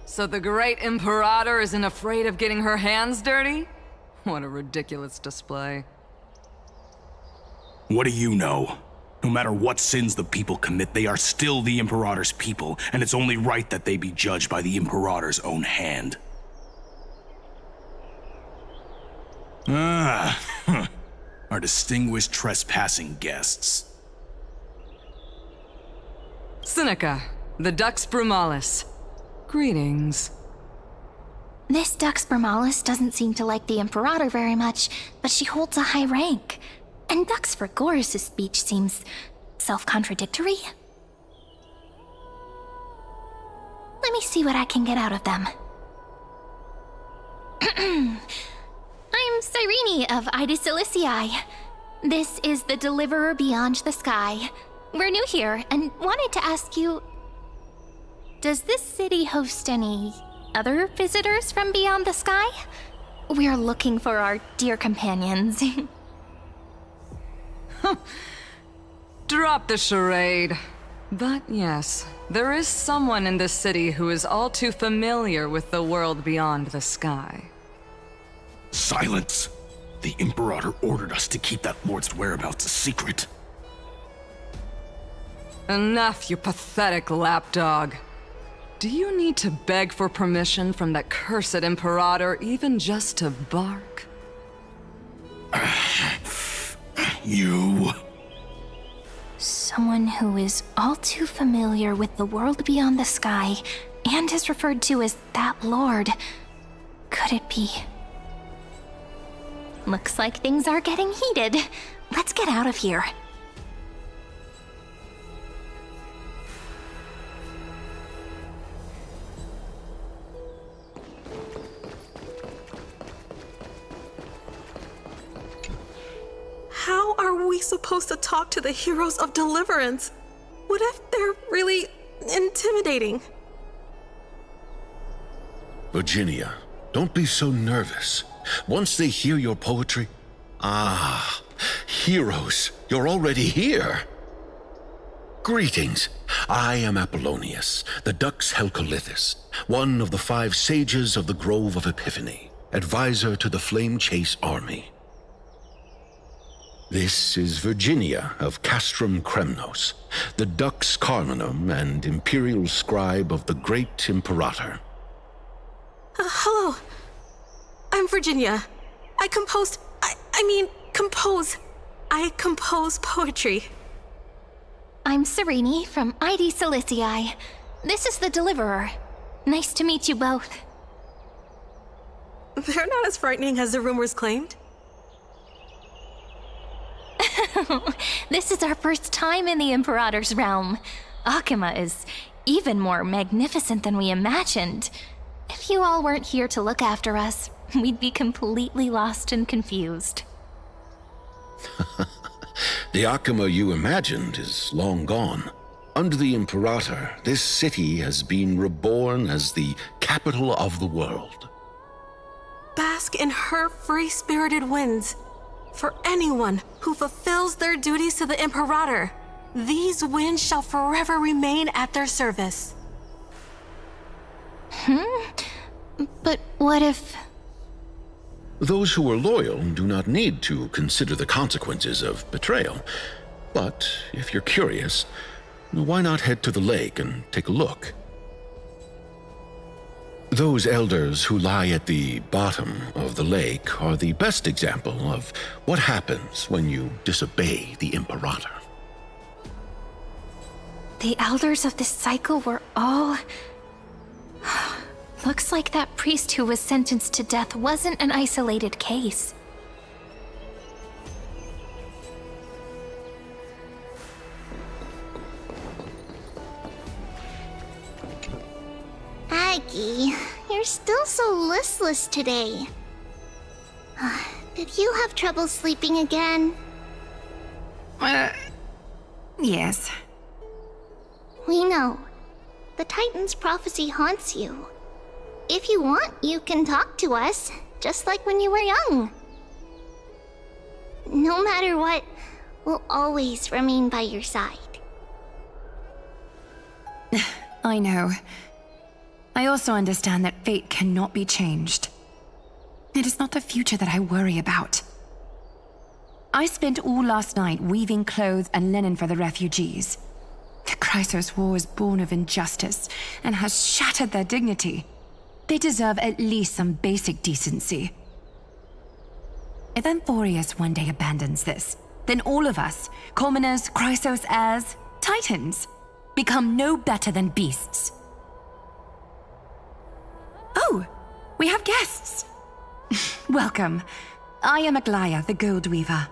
So the great Imperator isn't afraid of getting her hands dirty? What a ridiculous display. What do you know? No matter what sins the people commit, they are still the Imperator's people, and it's only right that they be judged by the Imperator's own hand. Our distinguished trespassing guests. Seneca, the Dux Brumalis. Greetings. This Dux Brumalis doesn't seem to like the Imperator very much, but she holds a high rank. And Dux Vergoris' speech seems self-contradictory. Let me see what I can get out of them. I'm Cyrene of Ida Cilicii. This is the Deliverer Beyond the Sky. We're new here and wanted to ask you... Does this city host any other visitors from beyond the sky? We're looking for our dear companions. Drop the charade. But yes, there is someone in this city who is all too familiar with the world beyond the sky. Silence! The Imperator ordered us to keep that lord's whereabouts a secret. Enough, you pathetic lapdog. Do you need to beg for permission from that cursed Imperator even just to bark? You... Someone who is all too familiar with the world beyond the sky and is referred to as that lord. Could it be? Looks like things are getting heated. Let's get out of here. How are we supposed to talk to the heroes of deliverance? What if they're really intimidating? Virginia, don't be so nervous. Once they hear your poetry... Ah, heroes, you're already here. Greetings. I am Apollonius, the Dux Helcolithus, one of the 5 sages of the Grove of Epiphany, advisor to the Flame Chase army. This is Virginia of Castrum Kremnos, the Dux Carminum and imperial scribe of the great Imperator. Hello. I'm Virginia. I compose poetry. I'm Cyrene from Ida Cilicii. This is the Deliverer. Nice to meet you both. They're not as frightening as the rumors claimed. This is our first time in the Imperator's realm. Akima is even more magnificent than we imagined. If you all weren't here to look after us, we'd be completely lost and confused. The Akima you imagined is long gone. Under the Imperator, this city has been reborn as the capital of the world. Bask in her free-spirited winds. For anyone who fulfills their duties to the Imperator, these winds shall forever remain at their service. But what if... Those who are loyal do not need to consider the consequences of betrayal. But if you're curious, why not head to the lake and take a look? Those elders who lie at the bottom of the lake are the best example of what happens when you disobey the Imperator. The elders of this cycle were all... Looks like that priest who was sentenced to death wasn't an isolated case. Aggie, you're still so listless today. Did you have trouble sleeping again? Yes. We know. The Titan's prophecy haunts you. If you want, you can talk to us, just like when you were young. No matter what, we'll always remain by your side. I know. I also understand that fate cannot be changed. It is not the future that I worry about. I spent all last night weaving clothes and linen for the refugees. The Chrysos War is born of injustice and has shattered their dignity. They deserve at least some basic decency. If Amphorius one day abandons this, then all of us, commoners, Chrysos heirs, Titans, become no better than beasts. Oh, we have guests. Welcome. I am Aglaya, the Gold Weaver.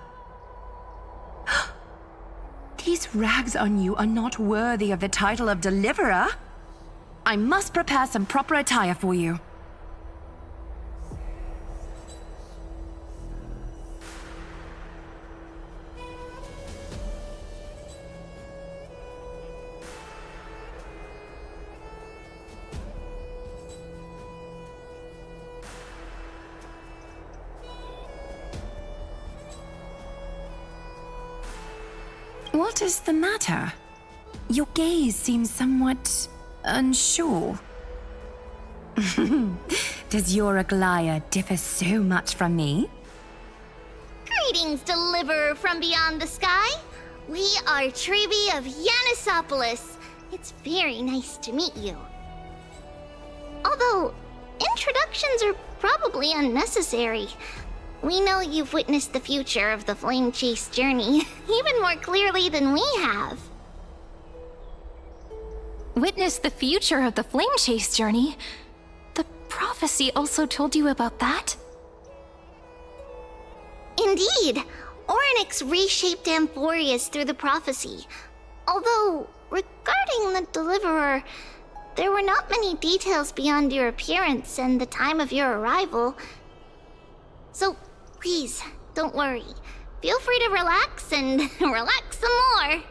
These rags on you are not worthy of the title of Deliverer. I must prepare some proper attire for you. What is the matter? Your gaze seems somewhat unsure. Does your Aglaya differ so much from me? Greetings, Deliverer from beyond the sky. We are Trebi of Yanisopolis. It's very nice to meet you. Although, introductions are probably unnecessary. We know you've witnessed the future of the Flame Chase journey even more clearly than we have. Witness the future of the Flame Chase journey? The prophecy also told you about that? Indeed. Orynyx reshaped Amphorius through the prophecy. Although, regarding the Deliverer, there were not many details beyond your appearance and the time of your arrival. So, please, don't worry. Feel free to relax and relax some more.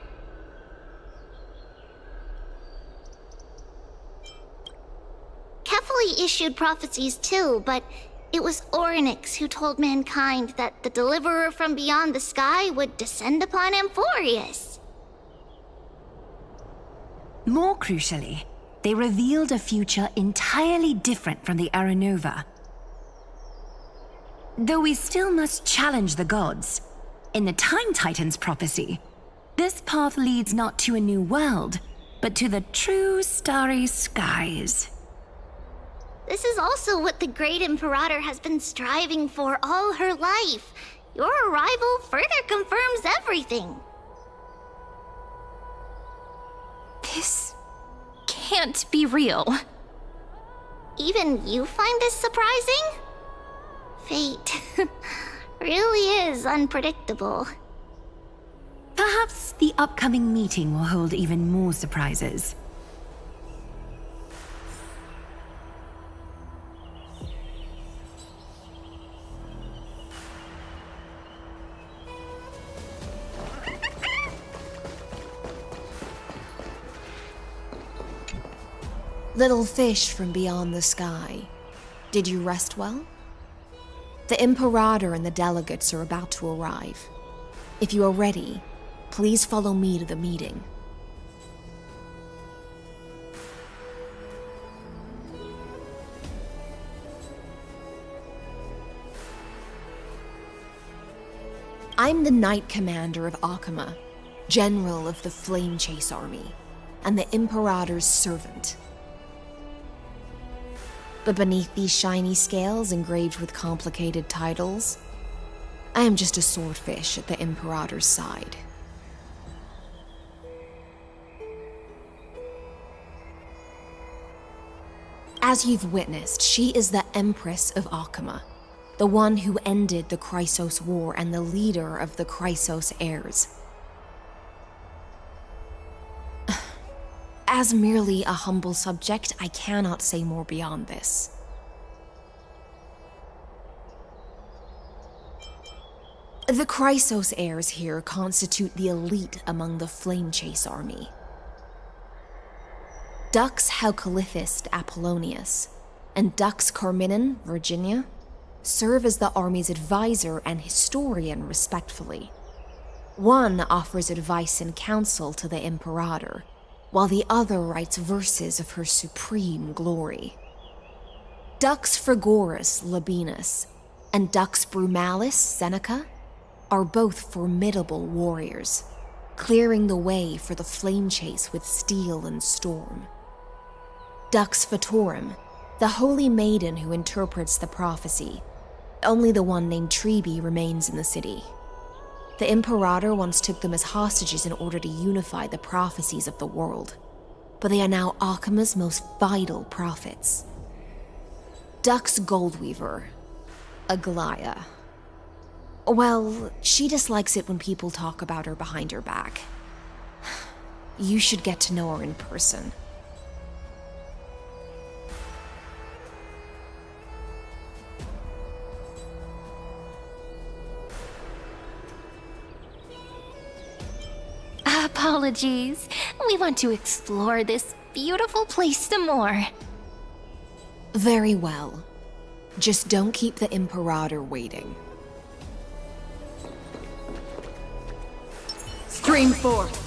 Kefali issued prophecies too, but it was Orynyx who told mankind that the Deliverer from beyond the sky would descend upon Amphorius. More crucially, they revealed a future entirely different from the Aranova. Though we still must challenge the gods, in the Time Titan's prophecy, this path leads not to a new world, but to the true starry skies. This is also what the Great Imperator has been striving for all her life. Your arrival further confirms everything. This can't be real. Even you find this surprising? Fate really is unpredictable. Perhaps the upcoming meeting will hold even more surprises. Little fish from beyond the sky, did you rest well? The Imperator and the delegates are about to arrive. If you are ready, please follow me to the meeting. I'm the Knight Commander of Akama, General of the Flame Chase Army, and the Imperator's servant. But beneath these shiny scales engraved with complicated titles, I am just a swordfish at the Imperator's side. As you've witnessed, she is the Empress of Akama, the one who ended the Chrysos War and the leader of the Chrysos heirs. As merely a humble subject, I cannot say more beyond this. The Chrysos heirs here constitute the elite among the Flame Chase army. Dux Halcalithist Apollonius and Dux Carminin, Virginia, serve as the army's advisor and historian respectfully. One offers advice and counsel to the Imperator, while the other writes verses of her supreme glory. Dux Frigorus Labienus and Dux Brumalis Seneca are both formidable warriors, clearing the way for the flame chase with steel and storm. Dux Fatorum, the holy maiden who interprets the prophecy. Only the one named Trebi remains in the city. The Imperator once took them as hostages in order to unify the prophecies of the world, but they are now Akama's most vital prophets. Dux Goldweaver, Aglaya. Well, she dislikes it when people talk about her behind her back. You should get to know her in person. Apologies. We want to explore this beautiful place some more. Very well. Just don't keep the Imperator waiting. Stream forth!